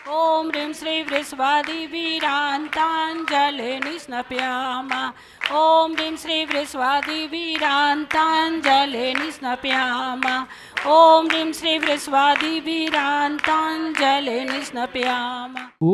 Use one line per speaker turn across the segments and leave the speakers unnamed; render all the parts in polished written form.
ॐ ह्रीं श्री वृषवादिवीरान्ताञ्जलिर्निस्नपयामा। ॐ ह्रीं श्री वृषवादिवीरान्ताञ्जलिर्निस्नपयामा। ॐ ह्रीं श्री वृषवादिवीरान्ताञ्जलिर्निस्नपयामा।
ॐ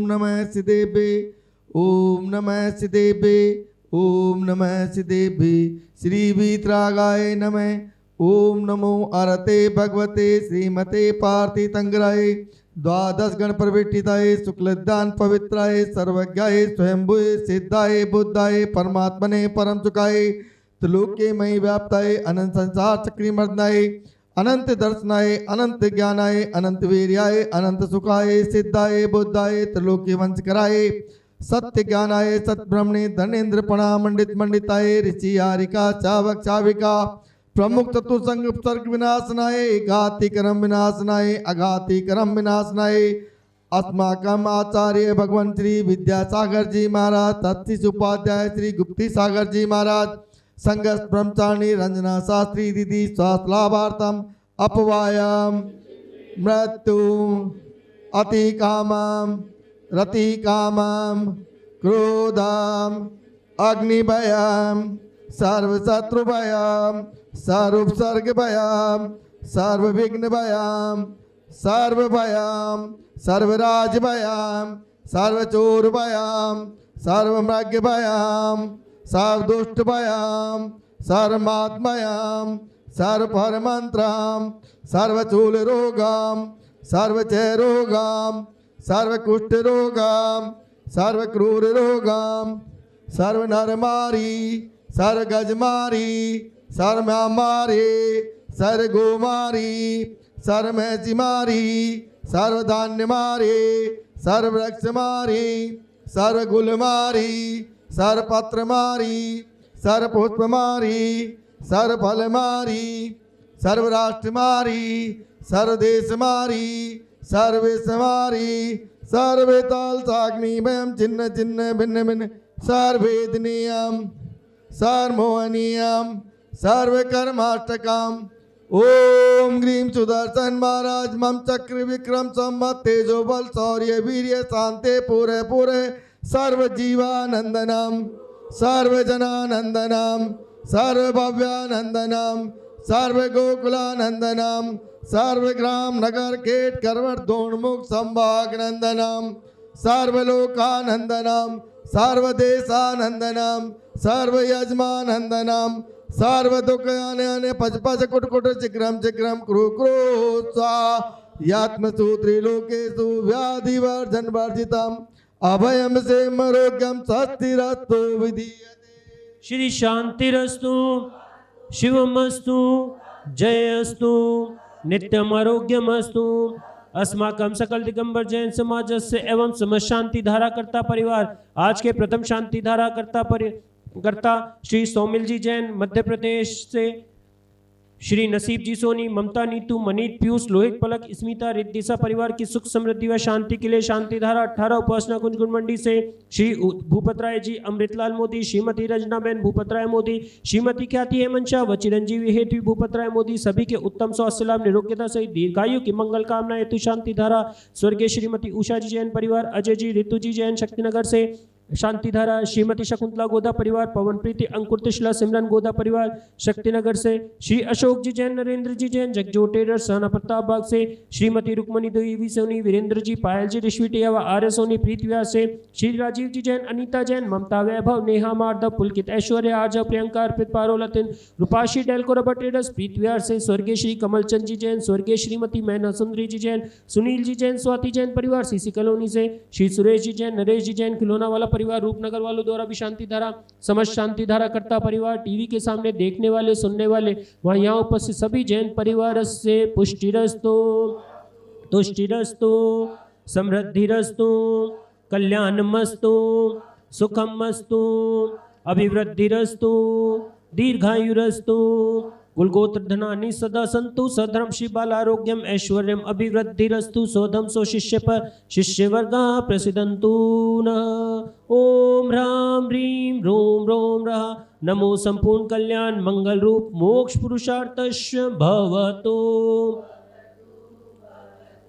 नमः सिद्धेभ्ये, ॐ नमः सिद्धेभ्ये, ॐ नमः सिद्धेभ्ये। श्री वीतरागाय नमः। ओम नमो आरते भगवते श्रीमते पार्थितंगराय द्वादश गण प्रविष्टिताय शुक्लदान पवित्राय सर्वज्ञाय स्वयंभुए सिद्धाय बुद्धाय परमात्मने परम सुखाय त्रिलोके मयि व्याप्ताय अनंत संसार चक्री मर्दनाय अनंत दर्शनाय अनंत ज्ञानाय अनंत वीर्याय अनंत सुखाय सिद्धाय बुद्धाय त्रिलोकी वंशकराय सत्य ज्ञानाय सत्ब्रह्मणे धनेन्द्र पणामंडित मंडिताय ऋषि हारिका चावक चाविका प्रमुख तत्व संग सर्ग विनाशनाय घाति कर्म विनाशनाय अघाति कर्म विनाशनाय अस्माकम आचार्य भगवान श्री विद्यासागर जी महाराज तत्तीस उपाध्याय श्री गुप्ती सागर जी महाराज संघर्ष ब्रह्मचारिणी रंजना शास्त्री दीदी स्वास्थ्य लाभार्थम अपवायम मृत्यु अति कामम रति कामम क्रोधम अग्निभयम सर्व शत्रु भयम सर्वोपसर्ग भयाम सर्व विघ्न भयाम सर्व भयाम सर्वराज भयाम सर्वचोर भयाम सर्वमृग भयाम सर्वदुष्ट भयाम सर्वमात्मयाम सर्वपरमंत्रम सर्वचूल रोगाम सर्वचय रोगाम सर्वकुष्ठ रोगाम सर्वक्रूर रोगाम सर्वनरमारी सर्वगजमारी सर्वमारी सर्वगोमारी सर्वमैसिमारी सर्वधान्यमारी सर्ववृक्षमारी सर्वगुलमारी सर्वपत्रमारी सर्वपुष्पमारी सर्वफलमारी सर्वराष्ट्रमारी सर्वदेशमारी सर्वेशमारी सर्वेताल साग्निमयम चिन्ह चिन्ह भिन्न भिन्न सर्वेदनीयम सर्वमोहनीयम सर्वकर्माष्टकम। ओम ग्रीम सुदर्शन महाराज मम चक्र विक्रम सम्मत तेजो बल शौर्य वीर्य शांति पूरे पूरे सर्व जीवानंदनम सर्वजनानंदनम सर्वभव्यानंदनम सर्व गोकुलानंदनम सर्वग्राम नगर केट करवट दोणमुख संभाग नंदनम सर्वलोकानंदनम सर्वदेशानंदनम सर्व यजमानंदनम सर्व दुःखयाने पच पच कुट कुट चिक्रम चिक्रम क्रू क्रू सा यात्मसूत्री लोकेषु व्याधिवर्धन वर्जितम अभयम से मरोग्यम स्वस्तिरस्तु विधीयते।
श्री शांतिरस्तु शिवमस्तु जयस्तु नित्यम आरोग्यमस्तु। अस्माकं सकल दिगंबर जैन समाजस्य एवं समस्त शांति धारा कर्ता परिवार आज के प्रथम शांति धारा कर्ता श्री सौमिल जी जैन मध्य प्रदेश से, श्री नसीब जी सोनी, ममता नीतू, मनीत, पीयूष, लोहित, पलक, स्मिता, रिद्धिसा परिवार की सुख समृद्धि व शांति के लिए शांति धारा 18 उपासना कुंज गुण मंडी से श्री भूपत राय जी, अमृतलाल मोदी, श्रीमती रंजनाबेन भूपत राय मोदी, श्रीमती ख्याति हेमंत शाह व चिरंजीवी हेतु भूपत राय मोदी सभी के उत्तम स्वास्थ्य लाभ निरोग्यता सहित दीर्घायु की मंगल कामना हेतु शांति धारा। स्वर्गीय श्रीमती उषा जी जैन परिवार, अजय जी, ऋतु जी जैन शक्तिनगर से शांति धारा। श्रीमती शकुंतला गोदा परिवार, पवन प्रीति, अंकुर तिशला, सिमरन गोदा परिवार शक्तिनगर से। श्री अशोक जी जैन, नरेंद्र जी जैन, जगजो टेलर सहना प्रताप बाग से। श्रीमती रुक्मणी देवी सोनी, वीरेंद्र जी, पायल जी, ऋषविटिया व आर्य सोनी प्रीत व्यास से। श्री राजीव जी जैन, अनीता जैन, ममता वैभव, नेहा मार्दव, पुलकित ऐश्वर्य, आर्जा, प्रियंका, अर्पित, पारोलतिन, रूपाशी डेलको रबर ट्रेडर्स प्रीत व्यास से। स्वर्गीय श्री कमलचंद जी जैन, स्वर्गीय श्रीमती मैना सुंदरी जी जैन, सुनील जी जैन, स्वाति जैन परिवार सीसी कॉलोनी से। श्री सुरेश जी जैन, नरेश जी जैन, खिलौना वाला परिवार रूपनगर वालों द्वारा भी शांति धारा। समस्त शांति धारा करता परिवार, टीवी के सामने देखने वाले सुनने वाले वहाँ यहाँ उपस्थित सभी जैन परिवार से पुष्टिरस्तु, तुष्टिरस्तु, समृद्धिरस्तु, कल्याणमस्तु, सुखमस्तु, अभिवृद्धिरस्तु, दीर्घायुरस्तु, कुलगोत्र धनानि सदा सन्तु सधर्म शिबालारोग्यम ऐश्वर्यम अभिवृद्धिरस्तु स्वधम सो शिष्य पर शिष्य वर्गा प्रसिदन्तु नः। ओम ह्रां ह्रीं रोम रोम रः नमो संपूर्ण कल्याण मंगल रूप मोक्ष पुरुषार्थस्य भवतु।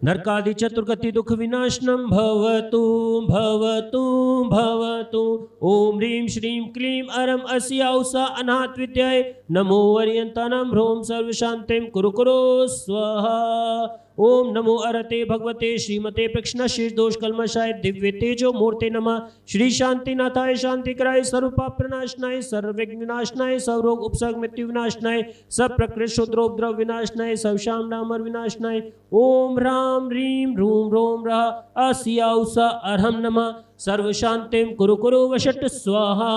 नरकादि चतुर्गति दुख विनाशनम भवतु भवतु भवतु। ओम ह्रीं श्रीं क्लीं अरम अस्याउषा अनाथ विद्याय नमो अर्यन्तानां ह्रों सर्वशान्तिं कुरु कुरु स्वाहा। ओम नमो अरते भगवते श्रीमते प्रक्षण शीर्ष दोष कलमशाय दिव्य तेजो मूर्ते नमः। श्री शांतिनाथाय शांतिकराय सर्व पाप प्रनाशनाय सर्व विघ्न विनाशनाय सर्व रोग उपसर्ग मृत्यु विनाशनाय सब प्रकृति शत्रुद्रव विनाशनाय सब शाम डामर विनाशनाय। ओम ह्रां ह्रीं रूम रोम रः अस्याउषा अर्हं नमः। सर्व शांतिं कुरु कुरु वषट् स्वाहा।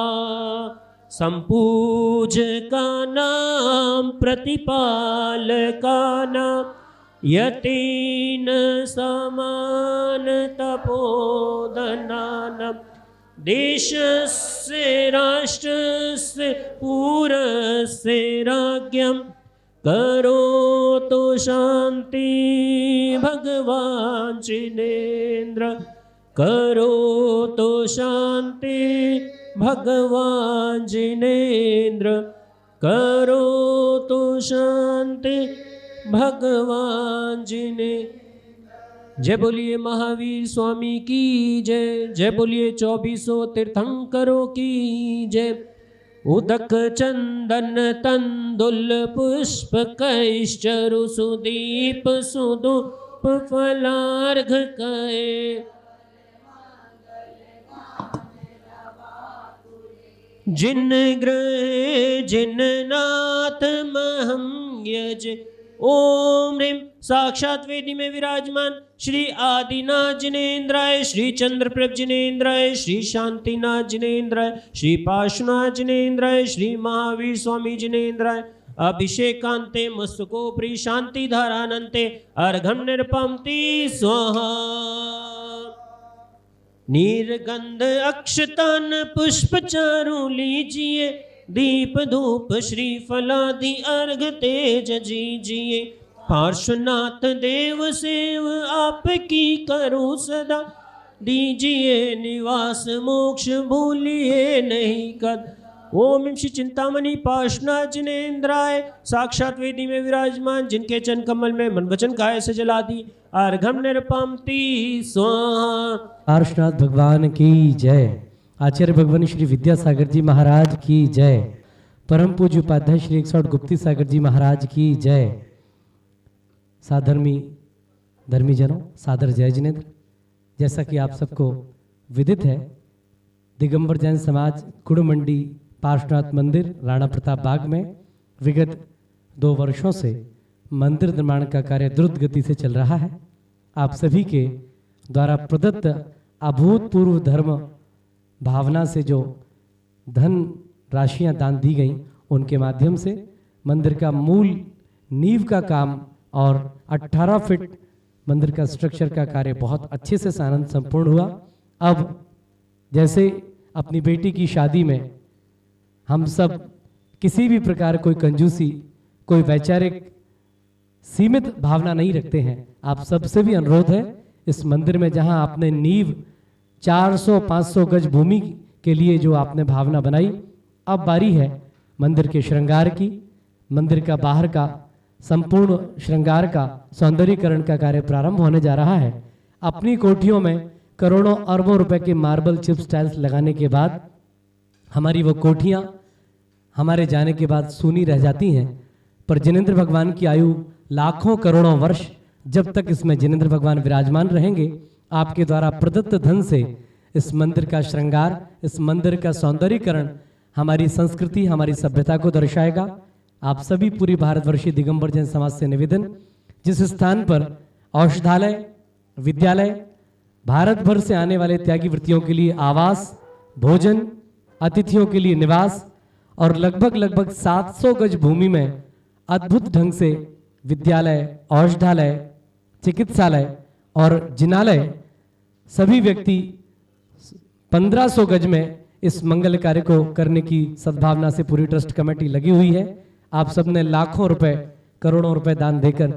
संपूजका नाम प्रतिपालका नाम यतीन समान तपोधनानां देशस्य राष्ट्रस्य पुरस्य राज्ञं करोतु शान्ति भगवान् जिनेन्द्र करोतु शान्ति भगवान् जिनेन्द्र करोतु शान्ति भगवान जी ने। जय बोलिए महावीर स्वामी की जय। जय बोलिए 2400 तीर्थंकरों की जय। उदक चंदन तंदुल पुष्प कैश्चरु सुदीप सुदूप फलार्घ कये। जिन ग्रह जिन नाथ महम यज। ओम ह्रीं साक्षात वेदी में विराजमान श्री आदिनाथ जिनेन्द्राय श्री चंद्रप्रभ जिनेन्द्राय श्री शांतिनाथ जिनेन्द्राय श्री पार्श्वनाथ जिनेन्द्राय श्री महावीर स्वामी जिनेन्द्राय अभिषेकांते मस्तकोपरि शांति धारानंते अर्घम निर्पंक्ति स्वाहा। निर्गंध अक्षतान पुष्प चारु लीजिए दीप धूप श्रीफलादि अर्घ तेज जीजिए। पार्श्वनाथ देव सेव आपकी करूं सदा दीजिए निवास मोक्ष भूलिए नहीं कद। ओम श्री चिंतामणि पार्श्वनाथ जिनेन्द्राय साक्षात वेदी में विराजमान जिनके चरण कमल में मन वचन काया से जला दी अर्घम निर्पंक्ति स्वाहा।
पार्श्वनाथ भगवान की जय। आचार्य भगवान श्री विद्यासागर जी महाराज की जय। परम पूज्य उपाध्याय श्री 108 गुप्ती सागर जी महाराज की जय। साधर्मी धर्मीजनों सादर जय जिनेन्द्र। जैसा कि आप सबको विदित है दिगंबर जैन समाज कुड़मंडी पार्श्वनाथ मंदिर राणा प्रताप बाग में विगत 2 वर्षों से मंदिर निर्माण का कार्य द्रुत गति से चल रहा है। आप सभी के द्वारा प्रदत्त अभूतपूर्व धर्म भावना से जो धन राशियां दान दी गई उनके माध्यम से मंदिर का मूल नींव का काम और 18 फीट मंदिर का स्ट्रक्चर का कार्य बहुत अच्छे से सानंद संपूर्ण हुआ। अब जैसे अपनी बेटी की शादी में हम सब किसी भी प्रकार कोई कंजूसी कोई वैचारिक सीमित भावना नहीं रखते हैं। आप सबसे भी अनुरोध है इस मंदिर में जहां आपने नींव 400-500 गज भूमि के लिए जो आपने भावना बनाई अब बारी है मंदिर के श्रृंगार की। मंदिर का बाहर का संपूर्ण श्रृंगार का सौंदर्यीकरण का कार्य प्रारंभ होने जा रहा है। अपनी कोठियों में करोड़ों अरबों रुपए के मार्बल चिप्स टाइल्स लगाने के बाद हमारी वो कोठियाँ हमारे जाने के बाद सूनी रह जाती हैं, पर जिनेन्द्र भगवान की आयु लाखों करोड़ों वर्ष जब तक इसमें जिनेन्द्र भगवान विराजमान रहेंगे आपके द्वारा प्रदत्त धन से इस मंदिर का श्रृंगार इस मंदिर का सौंदर्यीकरण हमारी संस्कृति हमारी सभ्यता को दर्शाएगा। आप सभी पूरी भारतवर्षीय दिगंबर जैन समाज से निवेदन, जिस स्थान पर औषधालय विद्यालय भारत भर से आने वाले त्यागी वृत्तियों के लिए आवास भोजन अतिथियों के लिए निवास और लगभग 700 गज भूमि में अद्भुत ढंग से विद्यालय औषधालय चिकित्सालय और जिनालय सभी व्यक्ति 1500 गज में इस मंगल कार्य को करने की सद्भावना से पूरी ट्रस्ट कमेटी लगी हुई है। आप सबने लाखों रुपए करोड़ों रुपए दान देकर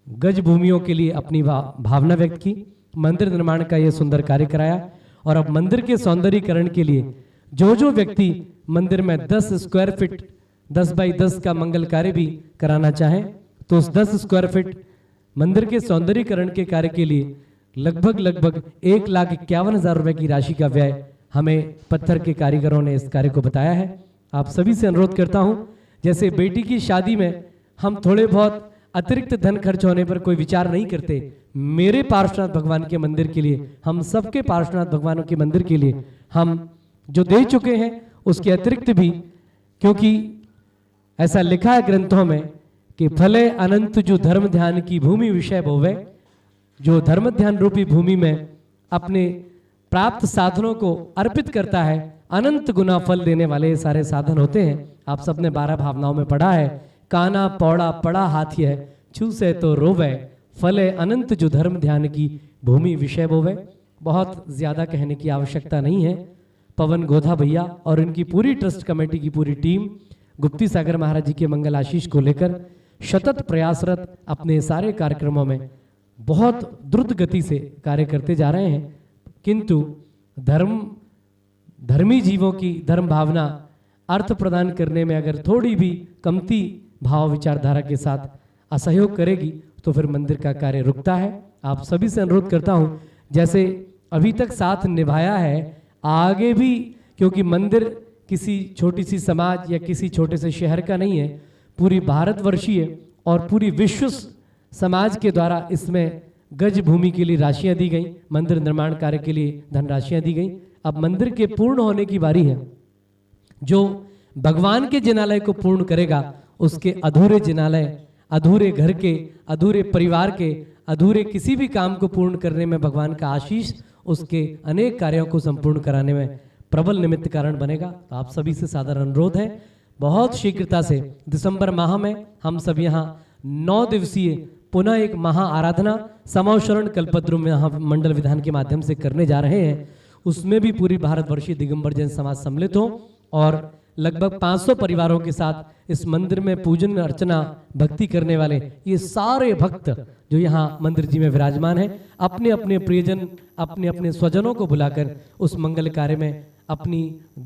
गज भूमियों के लिए अपनी भावना व्यक्त की, मंदिर निर्माण का यह सुंदर कार्य कराया। और अब मंदिर के सौंदर्यीकरण के लिए जो व्यक्ति मंदिर में 10 स्क्वायर फीट 10 बाई 10 का मंगल कार्य भी कराना चाहे तो उस 10 स्क्वायर फीट मंदिर के सौंदर्यीकरण के कार्य के लिए लगभग 1,51,000 रुपए की राशि का व्यय हमें पत्थर के कारीगरों ने इस कार्य को बताया है। आप सभी से अनुरोध करता हूं, जैसे बेटी की शादी में हम थोड़े बहुत अतिरिक्त धन खर्च होने पर कोई विचार नहीं करते, मेरे पार्श्वनाथ भगवान के मंदिर के लिए, हम सबके पार्श्वनाथ भगवानों के मंदिर के लिए हम जो दे चुके हैं उसके अतिरिक्त भी, क्योंकि ऐसा लिखा है ग्रंथों में कि फले अनंत जो धर्म ध्यान की भूमि विषय भोवे, जो धर्म ध्यान रूपी भूमि में अपने प्राप्त साधनों को अर्पित करता है, अनंत गुना फल देने वाले सारे साधन होते हैं। आप सबने 12 भावनाओं में पढ़ा है, काना पौड़ा पड़ा हाथी है, छू से तो रोवे, फले अनंत जो धर्म ध्यान की भूमि विषय बोवे। बहुत ज्यादा कहने की आवश्यकता नहीं है। पवन गोधा भैया और इनकी पूरी ट्रस्ट कमेटी की पूरी टीम गुप्ती सागर महाराज जी के मंगल आशीष को लेकर सतत प्रयासरत अपने सारे कार्यक्रमों में बहुत द्रुत गति से कार्य करते जा रहे हैं, किंतु धर्मी जीवों की धर्म भावना अर्थ प्रदान करने में अगर थोड़ी भी कमती भाव विचारधारा के साथ असहयोग करेगी तो फिर मंदिर का कार्य रुकता है। आप सभी से अनुरोध करता हूं, जैसे अभी तक साथ निभाया है आगे भी, क्योंकि मंदिर किसी छोटी सी समाज या किसी छोटे से शहर का नहीं है, पूरी भारतवर्षीय और पूरी विश्व समाज के द्वारा इसमें गज भूमि के लिए राशियां दी गई, मंदिर निर्माण कार्य के लिए धनराशियां दी गई। अब मंदिर के पूर्ण होने की बारी है। जो भगवान के जिनालय को पूर्ण करेगा उसके अधूरे जिनालय, अधूरे घर के, अधूरे परिवार के, अधूरे किसी भी काम को पूर्ण करने में भगवान का आशीष उसके अनेक कार्यों को संपूर्ण कराने में प्रबल निमित्त कारण बनेगा। तो आप सभी से सादर अनुरोध है, बहुत शीघ्रता से दिसंबर माह में हम सब यहाँ 9 दिवसीय पुनः एक महा आराधना समावशरण कल्पद्रुम मंडल विधान के माध्यम से करने जा रहे हैं। उसमें भी पूरी भारतवर्षीय दिगंबर जैन समाज सम्मिलित हो और लगभग 500 परिवारों के साथ इस मंदिर में पूजन अर्चना भक्ति करने वाले ये सारे भक्त जो यहाँ मंदिर जी में विराजमान हैं, अपने अपने प्रियजन, अपने अपने स्वजनों को बुलाकर उस मंगल कार्य में अपनी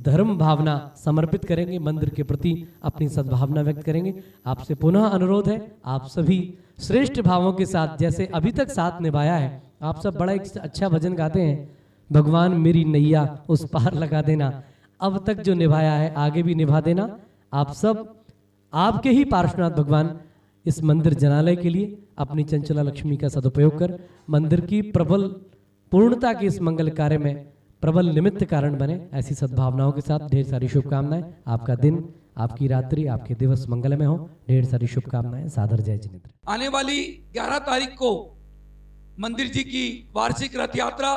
धर्म भावना समर्पित करेंगे, मंदिर के प्रति अपनी सद्भावना व्यक्त करेंगे। आपसे पुनः अनुरोध है, आप सभी श्रेष्ठ भावों के साथ जैसे अभी तक साथ निभाया है, आप सब बड़ा एक अच्छा भजन गाते हैं, भगवान मेरी नैया उस पार लगा देना, अब तक जो निभाया है आगे भी निभा देना। आप सब आपके ही पार्श्वनाथ भगवान इस मंदिर जनालय के लिए अपनी चंचला लक्ष्मी का सदुपयोग कर मंदिर की प्रबल पूर्णता के इस मंगल कार्य में प्रबल निमित्त कारण बने, ऐसी सद्भावनाओं के साथ ढेर सारी शुभकामनाएं। आपका दिन, आपकी रात्रि, आपके दिवस मंगलमय हो। ढेर सारी शुभकामनाएं। सादर जय जिनेन्द्र।
आने वाली 11 तारीख को मंदिर जी की वार्षिक रथ यात्रा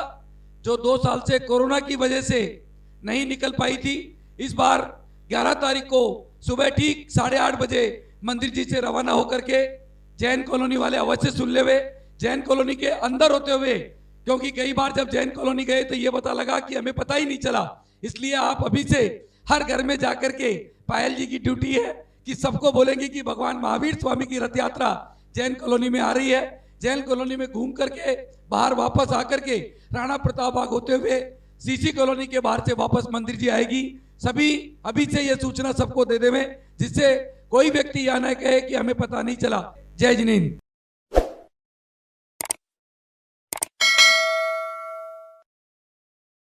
जो 2 साल से कोरोना की वजह से नहीं निकल पाई थी, इस बार 11 तारीख को सुबह ठीक 8:30 बजे मंदिर जी से रवाना होकर के जैन कॉलोनी वाले अवश्य सुन ले हुए, जैन कॉलोनी के अंदर होते हुए, क्योंकि कई बार जब जैन कॉलोनी गए तो ये पता लगा कि हमें पता ही नहीं चला, इसलिए आप अभी से हर घर में जाकर के, पायल जी की ड्यूटी है कि सबको बोलेंगे कि भगवान महावीर स्वामी की रथ यात्रा जैन कॉलोनी में आ रही है। जैन कॉलोनी में घूम करके बाहर वापस आकर के राणा प्रताप बाग होते हुए सीसी कॉलोनी के बाहर से वापस मंदिर जी आएगी। सभी अभी से ये सूचना सबको दे देवे, जिससे कोई व्यक्ति यह न कहे कि हमें पता नहीं चला। जय जिनेन्द्र।